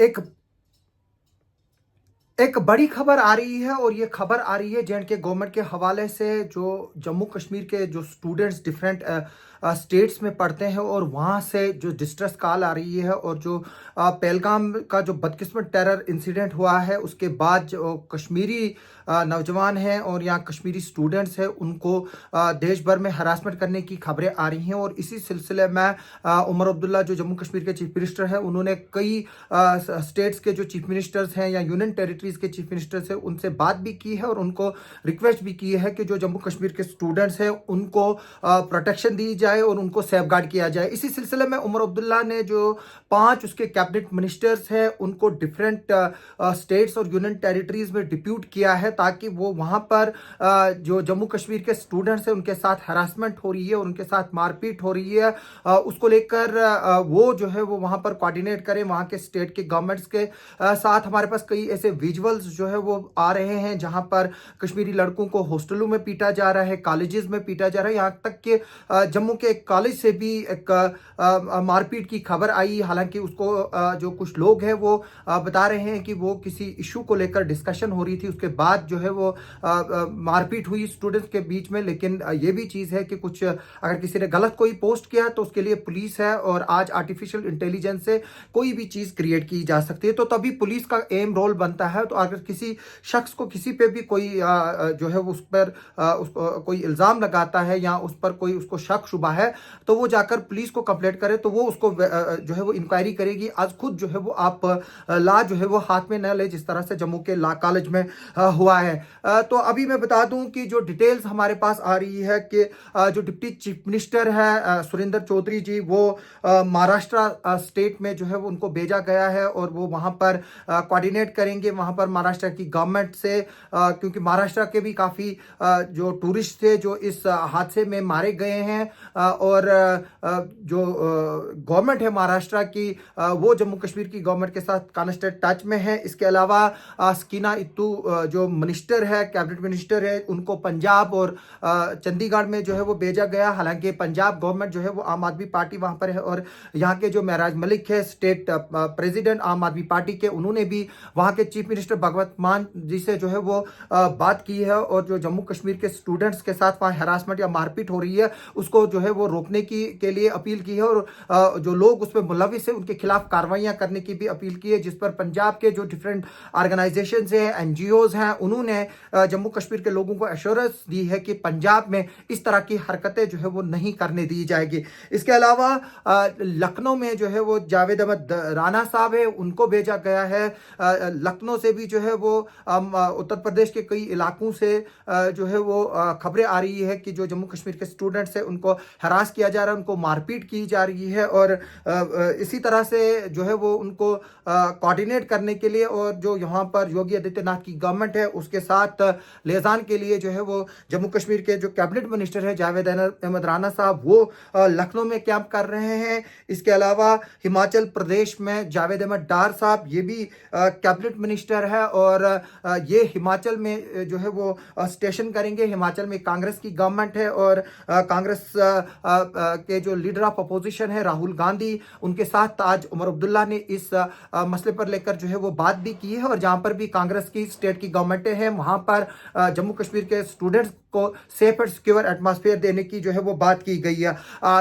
एक एक बड़ी खबर आ रही है और ये खबर आ रही है जे.एंड.के गवर्नमेंट के हवाले से। जो जम्मू कश्मीर के जो स्टूडेंट्स डिफरेंट स्टेट्स में पढ़ते हैं और वहाँ से जो डिस्ट्रेस कॉल आ रही है, और जो पहलगाम का जो बदकिस्मत टेरर इंसिडेंट हुआ है उसके बाद जो कश्मीरी नौजवान हैं और यहाँ कश्मीरी स्टूडेंट्स हैं उनको देश भर में हरासमेंट करने की खबरें आ रही हैं। और इसी सिलसिले में उमर अब्दुल्ला जो जम्मू कश्मीर के चीफ मिनिस्टर हैं, उन्होंने कई स्टेट्स के जो चीफ मिनिस्टर्स हैं या यूनियन टेरिटरीज के चीफ मिनिस्टर्स हैं उनसे बात भी की है और उनको रिक्वेस्ट भी की है कि जो जम्मू कश्मीर के स्टूडेंट्स हैं उनको प्रोटेक्शन दी जाए और उनको सेफगार्ड किया जाए। इसी सिलसिले में उमर अब्दुल्ला ने जो 5 उसके कैबिनेट मिनिस्टर्स हैं उनको डिफरेंट स्टेट्स और यूनियन टेरिटरीज में डिप्यूट किया है ताकि वो वहाँ पर जो जम्मू कश्मीर के स्टूडेंट्स हैं उनके साथ हरासमेंट हो रही है और उनके साथ मारपीट हो रही है, उसको लेकर वो जो है वो वहाँ पर कोऑर्डिनेट करें वहाँ के स्टेट के गवर्नमेंट्स के साथ। हमारे पास कई ऐसे विजुअल्स जो है वो आ रहे हैं जहाँ पर कश्मीरी लड़कों को हॉस्टलों में पीटा जा रहा है, कॉलेजेस में पीटा जा रहा है, यहाँ तक कि जम्मू के एक कॉलेज से भी एक मारपीट की खबर आई। हालांकि उसको जो कुछ लोग हैं वो बता रहे हैं कि वो किसी इशू को लेकर डिस्कशन हो रही थी, उसके बाद जो है वो मारपीट हुई स्टूडेंट्स के बीच में। लेकिन ये भी चीज़ है कि कुछ अगर किसी ने गलत कोई पोस्ट किया तो उसके लिए पुलिस है और आज आर्टिफिशियल इंटेलिजेंस से कोई भी चीज़ क्रिएट की जा सकती है, तो तभी पुलिस का एम रोल बनता है। तो अगर किसी शख्स को किसी पे भी कोई जो है उस पर कोई इल्ज़ाम लगाता है या उस पर कोई उसको शक शुबा है तो वो जाकर पुलिस को कंप्लेंट करे तो वो उसको जो है वो इंक्वायरी करेगी। आज खुद जो है वो आप ला जो है वो हाथ में न ले जिस तरह से जम्मू के ला कॉलेज में हुआ है। तो अभी मैं बता दूं कि जो डिटेल्स हमारे पास आ रही है कि जो डिप्टी चीफ मिनिस्टर है सुरेंद्र चौधरी जी, वो महाराष्ट्र स्टेट में जो है वो उनको भेजा गया है और वो वहाँ पर कोऑर्डिनेट करेंगे वहाँ पर महाराष्ट्र की गवर्नमेंट से, क्योंकि महाराष्ट्र के भी काफ़ी जो टूरिस्ट थे जो इस हादसे में मारे गए हैं, और जो गवर्नमेंट है महाराष्ट्र की वो जम्मू कश्मीर की गवर्नमेंट के साथ कांस्टेंट टच में है। इसके अलावा स्कीना इत्तू जो मिनिस्टर है, कैबिनेट मिनिस्टर है, उनको पंजाब और चंडीगढ़ में जो है वो भेजा गया। हालांकि पंजाब गवर्नमेंट जो है वो आम आदमी पार्टी वहाँ पर है और यहाँ के जो महराज मलिक है स्टेट प्रेसिडेंट आम आदमी पार्टी के, उन्होंने भी वहाँ के चीफ मिनिस्टर भगवंत मान जी से जो है वो बात की है और जो जम्मू कश्मीर के स्टूडेंट्स के साथ वहाँ हरासमेंट या मारपीट हो रही है उसको जो है वो रोकने की के लिए अपील की है और जो लोग उसमें मुलविस है उनके खिलाफ कार्रवाइयाँ करने की भी अपील की है, जिस पर पंजाब के जो डिफरेंट ऑर्गेनाइजेशंस हैं, एनजीओज हैं, उन्होंने जम्मू कश्मीर के लोगों को एश्योरेंस दी है कि पंजाब में इस तरह की हरकतें जो है वो नहीं करने दी जाएगी। इसके अलावा लखनऊ में जो है वो जावेद अहमद राणा साहब है उनको भेजा गया है। लखनऊ से भी जो है वो उत्तर प्रदेश के कई इलाकों से जो है वो खबरें आ रही है कि जो जम्मू कश्मीर के स्टूडेंट्स हैं उनको हरास किया जा रहा है, उनको मारपीट की जा रही है और इसी तरह से जो है वो उनको कोऑर्डिनेट करने के लिए और जो यहाँ पर योगी आदित्यनाथ की गवर्नमेंट है उसके साथ लियाज़ान के लिए जो है वो जम्मू कश्मीर के जो कैबिनेट मिनिस्टर है जावेद अहमद राणा साहब वो लखनऊ में कैंप कर रहे हैं। इसके अलावा हिमाचल प्रदेश में जावेद अहमद डार साहब ये भी कैबिनेट मिनिस्टर है और ये हिमाचल में जो है वो स्टेशन करेंगे। हिमाचल में कांग्रेस की गवर्नमेंट है और कांग्रेस के जो लीडर ऑफ अपोजिशन है राहुल गांधी, उनके साथ आज उमर अब्दुल्ला ने इस मसले पर लेकर जो है वो बात भी की है और जहां पर भी कांग्रेस की स्टेट की गवर्नमेंटें हैं वहां पर जम्मू कश्मीर के स्टूडेंट्स को सेफ एंड सिक्योर एटमॉस्फेयर देने की जो है वो बात की गई है।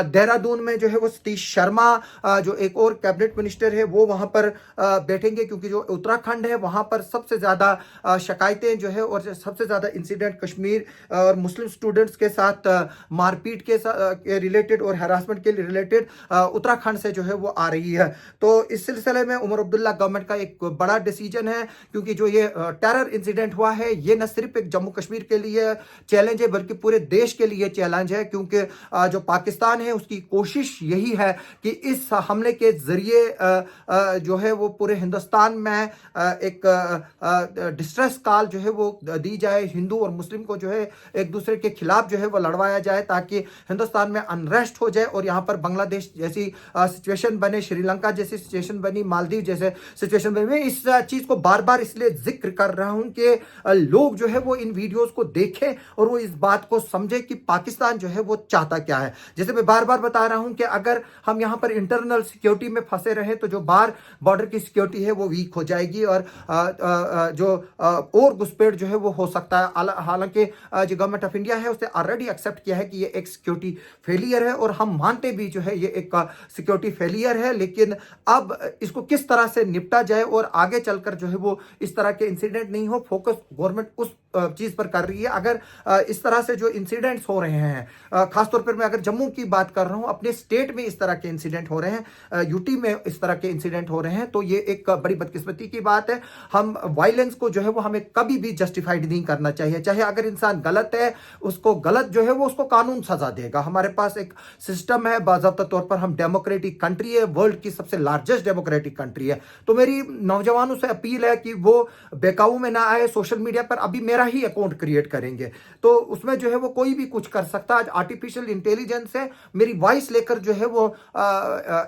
देहरादून में जो है वो सतीश शर्मा जो एक और कैबिनेट मिनिस्टर है वो वहां पर बैठेंगे, क्योंकि जो उत्तराखंड है वहां पर सबसे ज्यादा शिकायतें जो है और सबसे ज्यादा इंसिडेंट कश्मीर और मुस्लिम स्टूडेंट्स के साथ मारपीट के रिलेटेड और हरासमेंट के रिलेटेड उत्तराखंड से जो है वो आ रही है। तो इस सिलसिले में उमर अब्दुल्ला गवर्नमेंट का एक बड़ा डिसीजन है, क्योंकि जो ये टेरर इंसिडेंट हुआ है ये न सिर्फ एक जम्मू कश्मीर के लिए चैलेंज है बल्कि पूरे देश के लिए चैलेंज है, क्योंकि जो पाकिस्तान है उसकी कोशिश यही है कि इस हमले के जरिए जो है वो पूरे हिंदुस्तान में एक डिस्ट्रेस कॉल जो है वो दी जाए, हिंदू और मुस्लिम को जो है एक दूसरे के खिलाफ जो है वो लड़वाया जाए, ताकि हिंदुस्तान में अनरेस्ट हो जाए और यहाँ पर बांग्लादेश जैसी सिचुएशन बने, श्रीलंका जैसी सिचुएशन बनी, मालदीव जैसे सिचुएशन बनी। मैं इस चीज को बार बार इसलिए जिक्र कर रहा हूं कि लोग जो है वो इन वीडियोस को देखें और वो इस बात को समझे कि पाकिस्तान जो है वो चाहता क्या है। जैसे मैं बार बार बता रहा हूं कि अगर हम यहाँ पर इंटरनल सिक्योरिटी में फंसे रहे तो जो बाहर बॉर्डर की सिक्योरिटी है वो वीक हो जाएगी और जो और घुसपैठ जो है वो हो सकता है। हालांकि जो गवर्नमेंट ऑफ इंडिया है उसने ऑलरेडी एक्सेप्ट किया है कि ये एक सिक्योरिटी फेलियर है और हम मानते भी जो है ये एक सिक्योरिटी फेलियर है, लेकिन अब इसको किस तरह से निपटा जाए और आगे चलकर जो है वो इस तरह के इंसिडेंट नहीं हो, फोकस गवर्नमेंट उस चीज पर कर रही है। अगर इस तरह से जो इंसिडेंट्स हो रहे हैं, खासतौर पर मैं अगर जम्मू की बात कर रहा हूं, अपने स्टेट में इस तरह के इंसिडेंट हो रहे हैं, यूटी में इस तरह के इंसिडेंट हो रहे हैं, तो ये एक बड़ी बदकिस्मती की बात है। हम वायलेंस को जो है वो हमें कभी भी जस्टिफाइड नहीं करना चाहिए। चाहे अगर इंसान गलत है, उसको गलत जो है वो उसको कानून सजा देगा। हमारे पास एक सिस्टम है, बाज़ाब्ता तौर पर हम डेमोक्रेटिक कंट्री है, वर्ल्ड की सबसे लार्जेस्ट डेमोक्रेटिक कंट्री है। तो मेरी नौजवानों से अपील है कि वो बेकाबू में ना आए। सोशल मीडिया पर अभी मेरा ही अकाउंट क्रिएट करेंगे तो उसमें जो है वो कोई भी कुछ कर सकता है। आज आर्टिफिशियल इंटेलिजेंस है, मेरी वॉइस लेकर जो है वो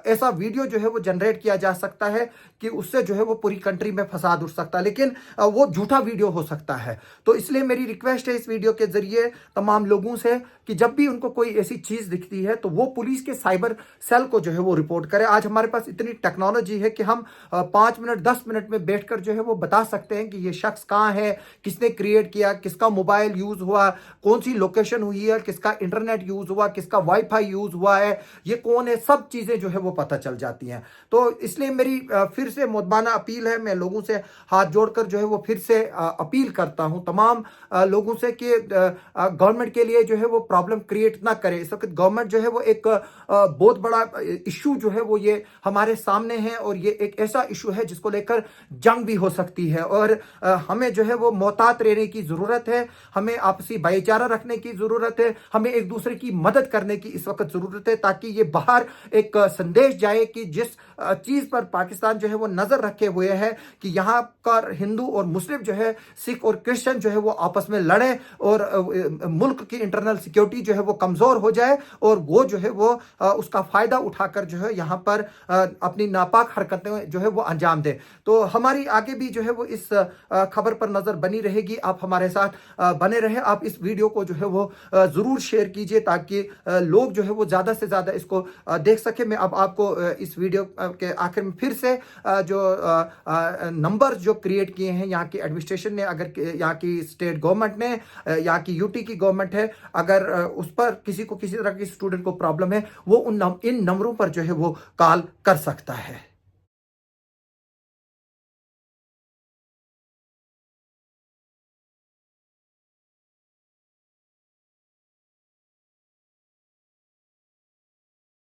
ऐसा वीडियो जो है वो जनरेट किया जा सकता है कि उससे जो है वो पूरी कंट्री में फसाद उठ सकता है, लेकिन वो झूठा वीडियो हो सकता है। तो इसलिए मेरी रिक्वेस्ट है इस वीडियो के जरिए तमाम लोगों से कि जब भी उनको कोई ऐसी चीज दिखती है तो वो पुलिस के साइबर सेल को जो है वो रिपोर्ट करें। आज हमारे पास इतनी टेक्नोलॉजी है कि हम 5 मिनट 10 मिनट में बैठकर जो है वो बता सकते हैं कि ये शख्स कहाँ है, किसने क्रिएट किया, किसका मोबाइल यूज हुआ, कौन सी लोकेशन हुई है, किसका इंटरनेट यूज हुआ, किसका वाईफाई यूज हुआ है, ये कौन है, सब चीजें जो है वो पता चल जाती हैं। तो इसलिए मेरी फिर से मुद्दाना अपील है, मैं लोगों से हाथ जोड़कर जो है वो फिर से अपील करता हूं तमाम लोगों से कि गवर्नमेंट के लिए जो है वो प्रॉब्लम क्रिएट ना करे। इस वक्त गवर्नमेंट जो है वो एक बहुत बड़ा इशू जो है वो ये हमारे सामने है और ये एक ऐसा इशू है जिसको लेकर जंग भी हो सकती है और हमें जो है वो मोहतात रहने की जरूरत है, हमें आपसी भाईचारा रखने की जरूरत है, हमें एक दूसरे की मदद करने की इस वक्त जरूरत है, ताकि ये बाहर एक संदेश जाए कि जिस चीज पर पाकिस्तान जो है वो नजर रखे हुए है कि यहाँ पर हिंदू और मुस्लिम जो है, सिख और क्रिश्चियन जो है वो आपस में लड़े और मुल्क की इंटरनल सिक्योरिटी जो है वो कमजोर हो जाए और वो जो है वो उसका फायदा उठाकर जो है यहाँ पर अपनी नापाक हरकतें जो है वो अंजाम दे। तो हमारी आगे भी जो है वो इस खबर पर नजर बनी रहेगी। आप हमारे साथ बने रहे, आप इस वीडियो को जो है वो जरूर शेयर कीजिए ताकि लोग जो है वो ज्यादा से ज्यादा इसको देख सके। मैं अब आपको इस वीडियो के आखिर में फिर से जो नंबर जो क्रिएट किए हैं यहाँ की एडमिनिस्ट्रेशन ने, अगर यहाँ की स्टेट गवर्नमेंट ने, यहाँ की यूटी की गवर्नमेंट है, अगर उस पर किसी को किसी तरह की स्टूडेंट को प्रॉब्लम है वो इन नंबरों पर जो है वो कॉल कर सकता है।